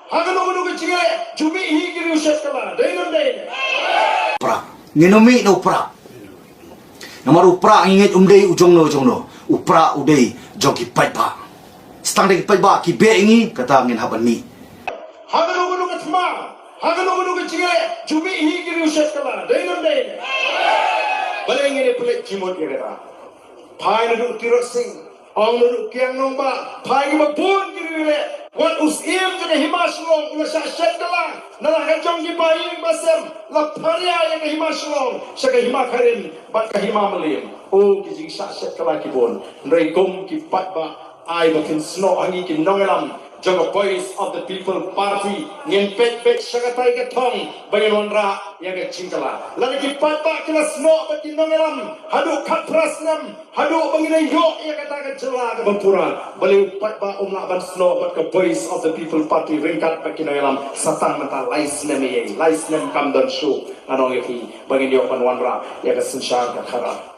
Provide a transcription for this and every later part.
Hagano kecil, cumi higi usap kala, dengan deh. Pra, nginumi no pra. Nomor upra ingit umdei ujung no. Upra udei jogi paipa. Stang deki paipa ki be ingi kata ngin haban mi. Hagano kecil, hagano kecil, cumi higi usap kala, dengan deh. Balai ingin pelik cimut kira. Pai nuduk tirok sing, ong nuduk kiang nomba, pai ngi babun kira. Wan usim jadi himaslong, ulah syashat kala, nalah kacang di bayi basem, laparia yang himaslong, saka himakarin, bat kahima melim. Oh, kijing syashat kala kibon, nreikom kipat ba, ai bakin snow angi kin nongelam, jaga voice of the people party, nyen pek sakatai ketong, bayan wanra yang kecingkala. Lalu kipat ba kila snow bakin nongelam, hadu kaprasnam, hadu bangina yok yang katakan celah ke bampuran, balik pat ba umla ban snow bat ke voice of the people party ringkat bakin nongelam, satang mata lais nem kamdan show, anong yaki bangin yok ban wanra yang kesensyar ke kharap.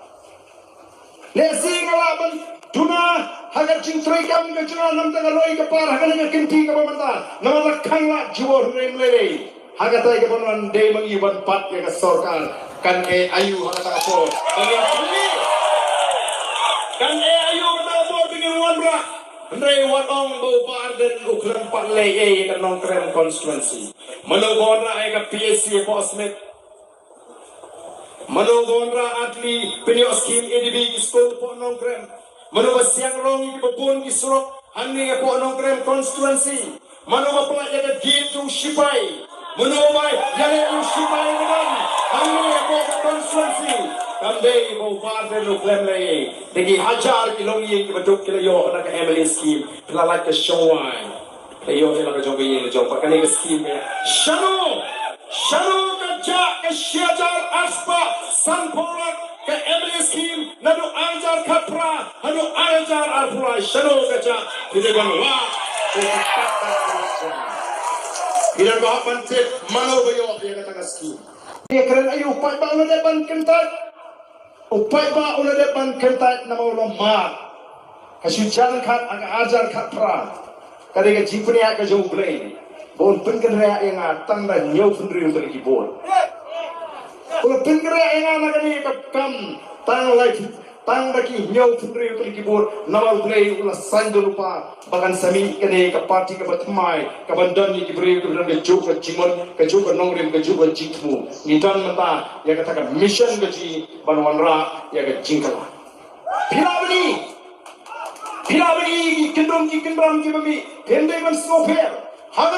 Lesi ngalaban tuna hagar cintrai kam ke juna nam tanga roi ke par hagar nga kinti ke pamanta nama lakhang la jiwa rem lele hagar tai ke paman de mangi ban pat ya ke sorkar kan ayu hagar ta po kan ayu ta po bingin wanra Andre wadong bo barden ukran pat leye ke nong krem constituency manobonra ay ke PSC Posmit Manongonra atli penyo skim EDB school po nongkrem. Manoba siang rongi babun kisrok hani po nongkrem constituency. Manoba pelajar gitu sipai. Manoba yale sipai dengan hani po constituency. Kambe bo barde no klem lay. Degi hajar kilongi kibaduk kilayo na ka MLA scheme. Pelalak ke showai. Layo ila ka jogi ila jog pakani ka scheme. Shano kerja ke syajar aspa sanporak ke MLA scheme nadu ajar kapra nadu ajar arpulai shano kerja tidak bangwa tidak bahapan tip mana bayo yang kata scheme dia keren ayu upai ba ulah depan kentat nama ulah mat kasujan kat aga ajar kapra kadang jipuni aga jauh belai bon penggerak yang atang dan nyau sendiri untuk kibon. Kalau penggerak yang anak ini kam tang lagi nyau sendiri untuk kibon. Nawal play ulah sanjul lupa bahkan sami kene ke parti ke batmai ke bandan ni diberi ke dalam kejuk ke cimon kejuk ke nongrim kejuk ke jitmu. Nidan menta yang katakan mission keji banwanra yang ke jingkala. Pila beni kendom ki kendram ki bami pendai man sofer.